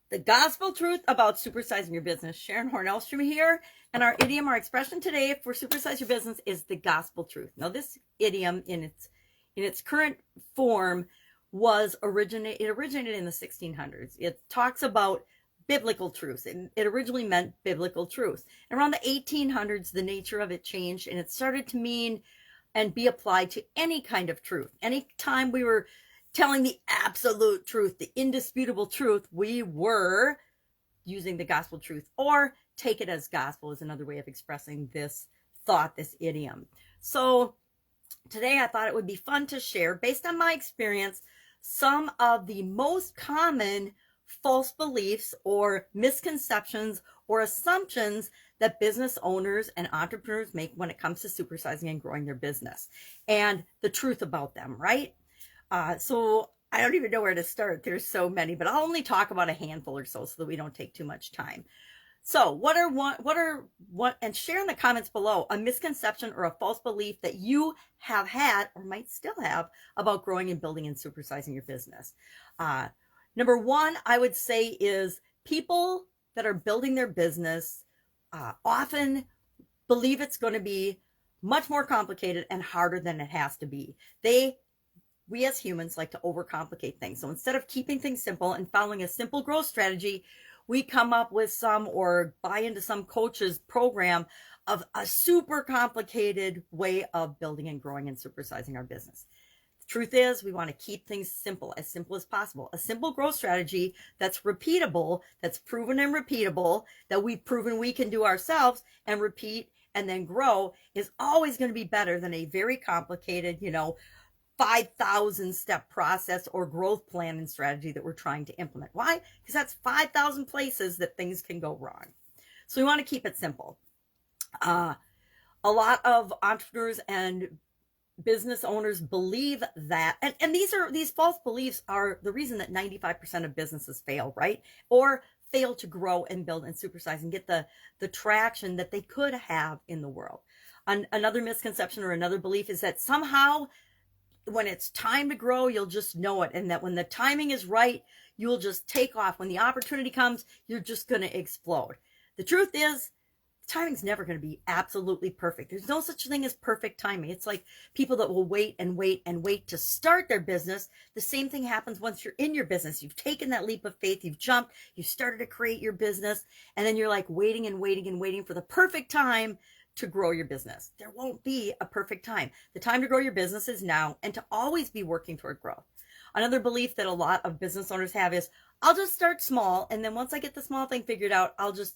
The gospel truth about supersizing your business. Sharon Horne-Ellstrom here, and our idiom, our expression today for supersize your business is the gospel truth. Now, this idiom in its current form originated in the 1600s. It talks about biblical truths, and it originally meant biblical truth. And around the 1800s, the nature of it changed, and it started to mean and be applied to any kind of truth. Anytime we were telling the absolute truth, the indisputable truth, we were using the gospel truth, or take it as gospel is another way of expressing this thought, this idiom. So today I thought it would be fun to share, based on my experience, some of the most common false beliefs or misconceptions or assumptions that business owners and entrepreneurs make when it comes to supersizing and growing their business, and the truth about them, right? So I don't even know where to start. There's so many, but I'll only talk about a handful or so that we don't take too much time. So and share in the comments below a misconception or a false belief that you have had or might still have about growing and building and supersizing your business. Number one, I would say, is people that are building their business often believe it's going to be much more complicated and harder than it has to be. We as humans like to overcomplicate things. So instead of keeping things simple and following a simple growth strategy, we come up with some or buy into some coach's program of a super complicated way of building and growing and supersizing our business. The truth is, we want to keep things simple as possible. A simple growth strategy that's repeatable, that's proven and repeatable, that we've proven we can do ourselves and repeat and then grow, is always going to be better than a very complicated, 5,000 step process or growth plan and strategy that we're trying to implement. Why? Because that's 5,000 places that things can go wrong. So we want to keep it simple. A lot of entrepreneurs and business owners believe that, and these false beliefs are the reason that 95% of businesses fail, right? Or fail to grow and build and supersize and get the traction that they could have in the world. Another misconception or another belief is that somehow when it's time to grow, you'll just know it. And that when the timing is right, you'll just take off. When the opportunity comes, you're just going to explode. The truth is, timing's never going to be absolutely perfect. There's no such thing as perfect timing. It's like people that will wait and wait and wait to start their business. The same thing happens once you're in your business. You've taken that leap of faith, you've jumped, you've started to create your business, and then you're like waiting and waiting and waiting for the perfect time to grow your business. There won't be a perfect time. The time to grow your business is now, and to always be working toward growth. Another belief that a lot of business owners have is, I'll just start small, and then once I get the small thing figured out, I'll just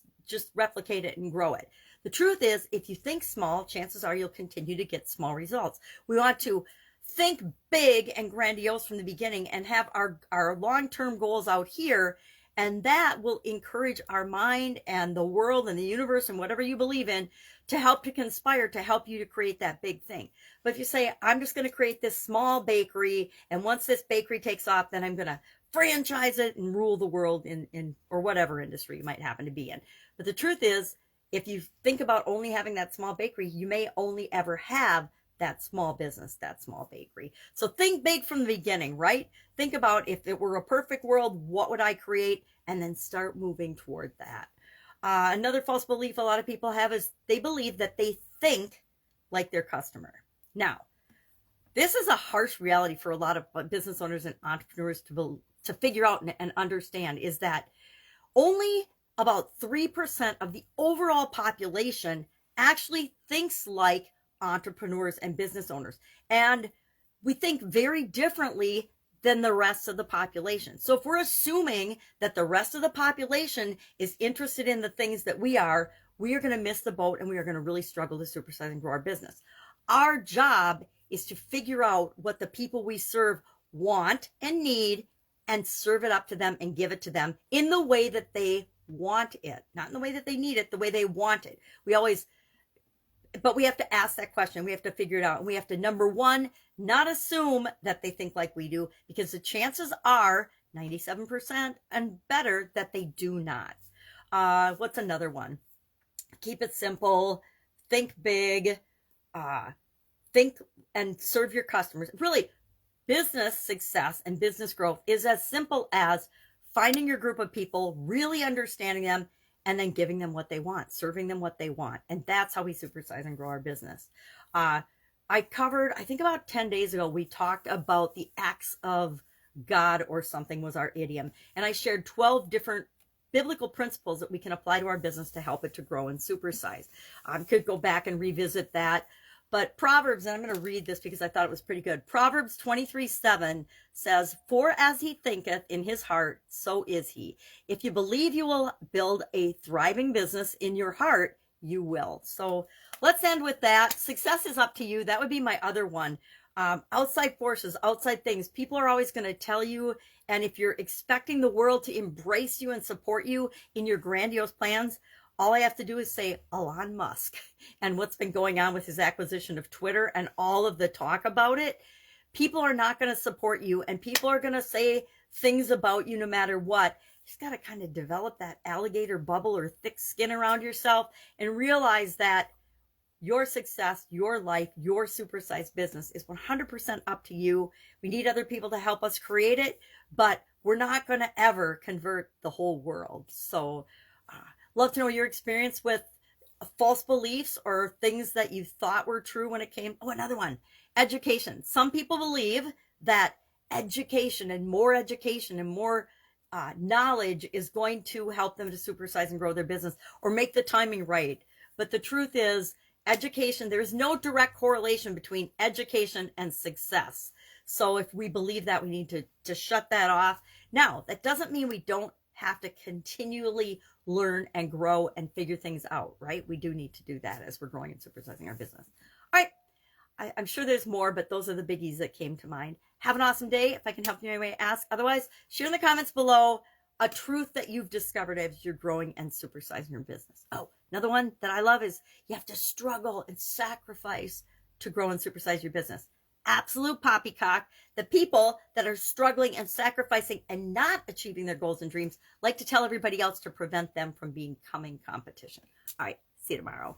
replicate it and grow it. The truth is, if you think small, chances are you'll continue to get small results. We want to think big and grandiose from the beginning and have our long-term goals out here, and that will encourage our mind and the world and the universe and whatever you believe in to help to conspire to help you to create that big thing. But if you say, I'm just going to create this small bakery, and once this bakery takes off, then I'm going to franchise it and rule the world in or whatever industry you might happen to be in. But the truth is, if you think about only having that small bakery, you may only ever have that small business, that small bakery. So think big from the beginning, right? Think about, if it were a perfect world, what would I create? And then start moving toward that. Another false belief a lot of people have is they believe that they think like their customer. Now, this is a harsh reality for a lot of business owners and entrepreneurs to figure out and understand, is that only about 3% of the overall population actually thinks like entrepreneurs and business owners. And we think very differently than the rest of the population. So if we're assuming that the rest of the population is interested in the things that we are going to miss the boat, and we are going to really struggle to supersize and grow our business. Our job is to figure out what the people we serve want and need, and serve it up to them and give it to them in the way that they want it, not in the way that they need it, the way they want it. But we have to ask that question. We have to figure it out. And we have to, number one, not assume that they think like we do, because the chances are 97% and better that they do not. What's another one? Keep it simple. Think big. Think and serve your customers. Really, business success and business growth is as simple as finding your group of people, really understanding them, and then giving them what they want, serving them what they want. And that's how we supersize and grow our business. I covered, I think about 10 days ago, we talked about the acts of God or something was our idiom. And I shared 12 different biblical principles that we can apply to our business to help it to grow and supersize. Could go back and revisit that. But Proverbs, and I'm going to read this because I thought it was pretty good. Proverbs 23:7 says, "For as he thinketh in his heart, so is he." If you believe you will build a thriving business in your heart, you will. So let's end with that. Success is up to you. That would be my other one. Outside forces, outside things, people are always going to tell you. And if you're expecting the world to embrace you and support you in your grandiose plans, all I have to do is say Elon Musk and what's been going on with his acquisition of Twitter and all of the talk about it. People are not going to support you, and people are going to say things about you no matter what. You just got to kind of develop that alligator bubble or thick skin around yourself and realize that your success, your life, your supersized business is 100% up to you. We need other people to help us create it, but we're not going to ever convert the whole world. So love to know your experience with false beliefs or things that you thought were true when it came. Oh, another one, education. Some people believe that education and more knowledge is going to help them to supersize and grow their business or make the timing right. But the truth is, education, there is no direct correlation between education and success. So if we believe that, we need to shut that off. Now, that doesn't mean we don't have to continually learn and grow and figure things out, right? We do need to do that as we're growing and supersizing our business. All right. I'm sure there's more, but those are the biggies that came to mind. Have an awesome day. If I can help you in any way, ask. Otherwise, share in the comments below a truth that you've discovered as you're growing and supersizing your business. Oh, another one that I love is you have to struggle and sacrifice to grow and supersize your business. Absolute poppycock. The people that are struggling and sacrificing and not achieving their goals and dreams like to tell everybody else to prevent them from becoming competition. All right, see you tomorrow.